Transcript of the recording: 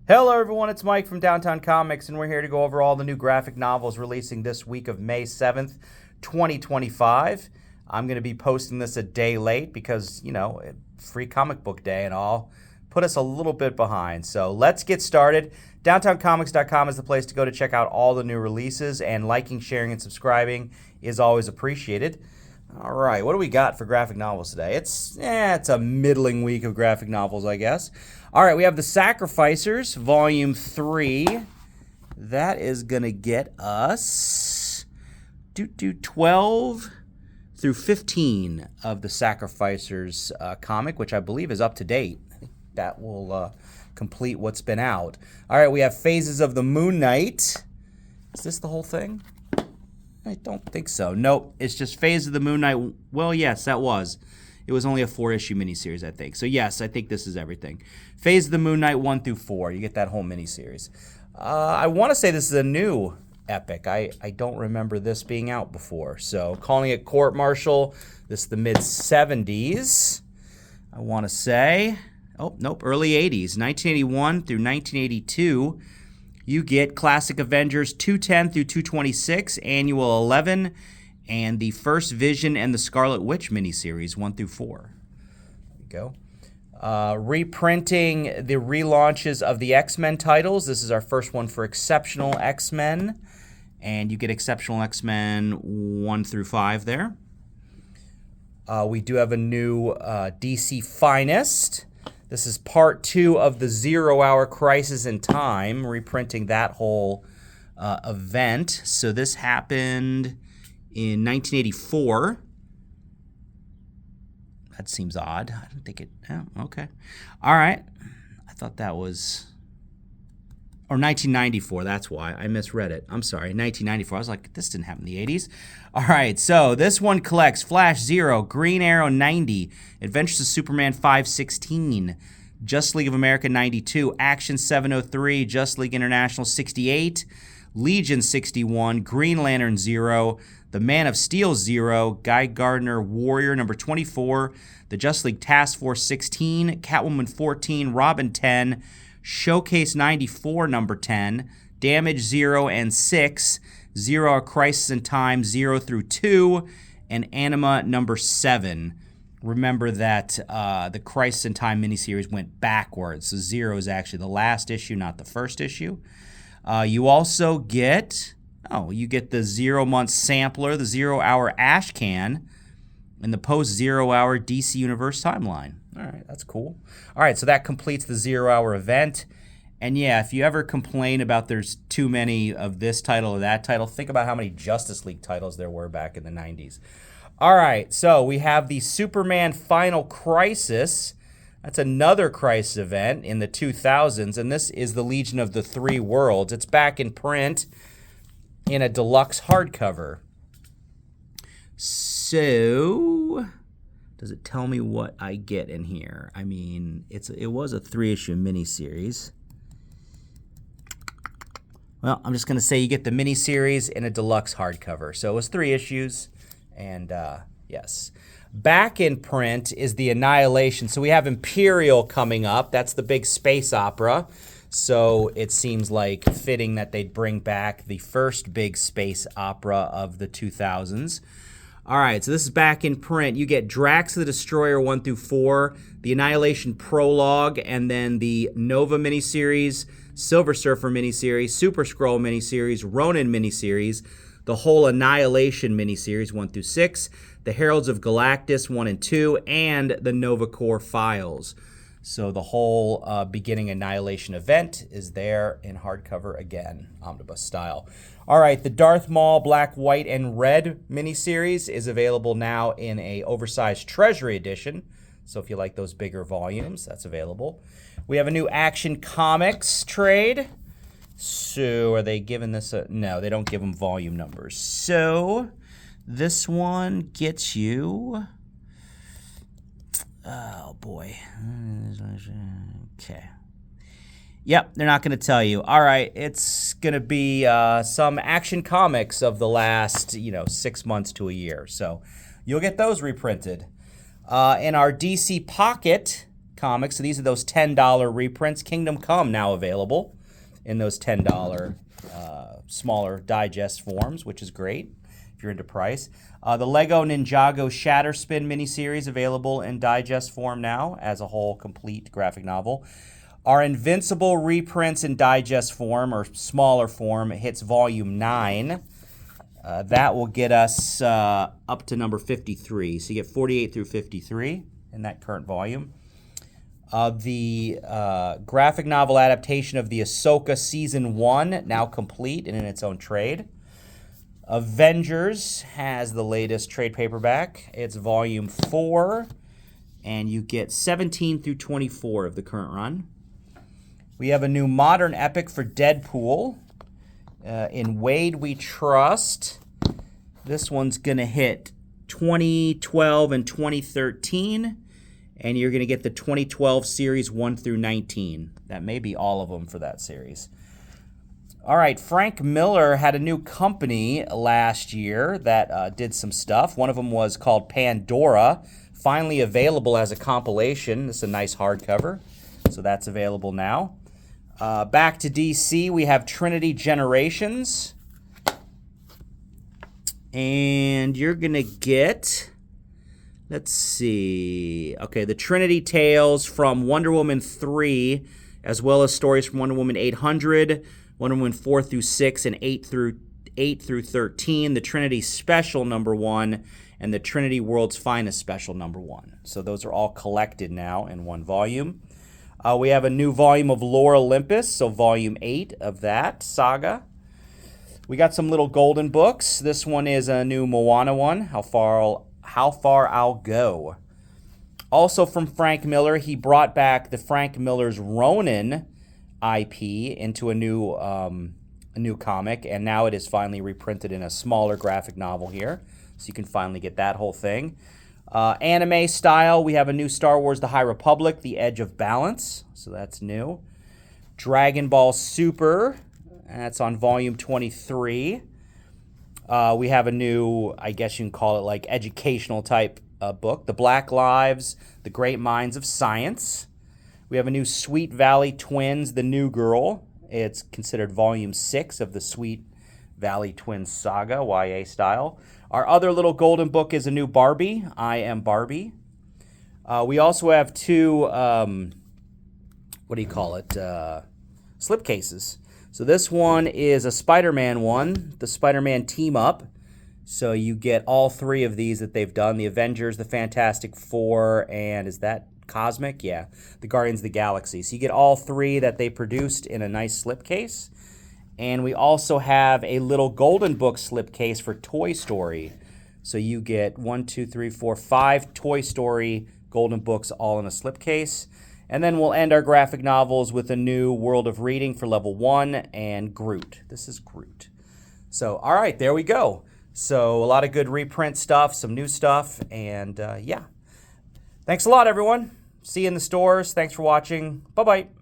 Hello everyone, it's Mike from Downtown Comics, and we're here to go over all the new graphic novels releasing this week of May 7th, 2025. I'm going to be posting this a day late because, free comic book day and all. Put us a little bit behind. So let's get started. DowntownComics.com is the place to go to check out all the new releases, and liking, sharing, and subscribing is always appreciated. All right, what do we got for graphic novels today? It's a middling week of graphic novels, I guess. All right, we have The Sacrificers, Volume 3. That is going to get us 12 through 15 of The Sacrificers comic, which I believe is up to date. I think that will complete what's been out. All right, we have Phases of the Moon Knight. Is this the whole thing? I don't think so. Nope, it's just Phase of the Moon Knight. Well, yes, that was. It was only a 4-issue miniseries, I think. So, yes, I think this is everything. Phase of the Moon Knight 1 through 4. You get that whole miniseries. I want to say this is a new epic. I don't remember this being out before. So, calling it Court Martial. This is the mid-70s, I want to say. Oh, nope, early 80s. 1981 through 1982. You get Classic Avengers 210 through 226, Annual 11, and the First Vision and the Scarlet Witch miniseries 1 through 4. There you go. Reprinting the relaunches of the X-Men titles. This is our first one for Exceptional X-Men, and you get Exceptional X-Men 1 through 5 there. We do have a new DC Finest. This is part 2 of the 0 Hour Crisis in Time, reprinting that whole event. So this happened in 1984. That seems odd. I don't think it... Oh, okay. All right. I thought that was... Or 1994, that's why. I misread it. I'm sorry, 1994. I was like, this didn't happen in the 80s. All right, so this one collects Flash 0, Green Arrow 90, Adventures of Superman 516, Justice League of America 92, Action 703, Justice League International 68, Legion 61, Green Lantern 0, The Man of Steel 0, Guy Gardner Warrior number 24, the Justice League Task Force 16, Catwoman 14, Robin 10, Showcase 94, number 10, Damage 0 and 6, 0 Crisis in Time 0 through 2, and Anima number 7. Remember that the Crisis in Time miniseries went backwards, so 0 is actually the last issue, not the first issue. You also get, you get the 0-month sampler, the 0 Hour Ash Can, and the post-0 Hour DC Universe timeline. All right, that's cool. All right, so that completes the 0 Hour event. And yeah, if you ever complain about there's too many of this title or that title, think about how many Justice League titles there were back in the 90s. All right, so we have the Superman Final Crisis. That's another Crisis event in the 2000s, and this is the Legion of the Three Worlds. It's back in print in a deluxe hardcover. So... does it tell me what I get in here? I mean, it was a 3-issue miniseries. Well, I'm just going to say you get the miniseries in a deluxe hardcover. So it was 3 issues, and yes. Back in print is the Annihilation. So we have Imperial coming up. That's the big space opera. So it seems like fitting that they'd bring back the first big space opera of the 2000s. All right, so this is back in print. You get Drax the Destroyer 1 through 4, the Annihilation Prologue, and then the Nova miniseries, Silver Surfer miniseries, Super Skrull miniseries, Ronin miniseries, the whole Annihilation miniseries 1 through 6, the Heralds of Galactus 1 and 2, and the Nova Corps Files. So the whole beginning Annihilation event is there in hardcover again, omnibus style. All right, the Darth Maul Black, White, and Red miniseries is available now in a oversized Treasury edition. So if you like those bigger volumes, that's available. We have a new Action Comics trade. So are they giving this a... No, they don't give them volume numbers. So this one gets you... Oh, boy. Okay. Yep, they're not going to tell you. All right, it's going to be some Action Comics of the last, 6 months to a year. So you'll get those reprinted. In our DC Pocket comics. So these are those $10 reprints. Kingdom Come now available in those $10 smaller digest forms, which is great if you're into price. The Lego Ninjago Shatter Spin miniseries available in digest form now as a whole complete graphic novel. Our Invincible reprints in digest form or smaller form hits volume 9. That will get us up to number 53. So you get 48 through 53 in that current volume. The graphic novel adaptation of the Ahsoka Season 1, now complete and in its own trade. Avengers has the latest trade paperback. It's volume 4, and you get 17 through 24 of the current run. We have a new modern epic for Deadpool. In Wade We Trust. This one's going to hit 2012 and 2013. And you're going to get the 2012 series 1 through 19. That may be all of them for that series. All right, Frank Miller had a new company last year that did some stuff. One of them was called Pandora, finally available as a compilation. This is a nice hardcover, so that's available now. Back to DC, we have Trinity Generations. And you're going to get... Let's see. Okay, the Trinity Tales from Wonder Woman 3, as well as stories from Wonder Woman 800, Wonder Woman 4 through 6, and 8 through 13. The Trinity Special number 1, and the Trinity World's Finest Special number 1. So those are all collected now in one volume. We have a new volume of Lore Olympus, so volume 8 of that saga. We got some little golden books. This one is a new Moana one. How Far I'll Go. Also from Frank Miller, he brought back the Frank Miller's Ronin IP into a new comic, and now it is finally reprinted in a smaller graphic novel here, so you can finally get that whole thing. Anime style, we have a new Star Wars The High Republic, The Edge of Balance, so that's new. Dragon Ball Super, that's on volume 23. We have a new, I guess you can call it like educational type book, The Black Lives, The Great Minds of Science. We have a new Sweet Valley Twins, The New Girl. It's considered volume 6 of the Sweet Valley Twins saga, YA style. Our other little golden book is a new Barbie, I Am Barbie. We also have two, slipcases. So this one is a Spider-Man one, the Spider-Man Team Up. So you get all 3 of these that they've done, the Avengers, the Fantastic Four, and is that Cosmic? Yeah, the Guardians of the Galaxy. So you get all 3 that they produced in a nice slipcase. And we also have a little golden book slipcase for Toy Story. So you get 5 Toy Story golden books all in a slipcase. And then we'll end our graphic novels with a new World of Reading for level 1 and Groot. This is Groot. So, all right, there we go. So a lot of good reprint stuff, some new stuff, and yeah. Thanks a lot, everyone. See you in the stores. Thanks for watching. Bye-bye.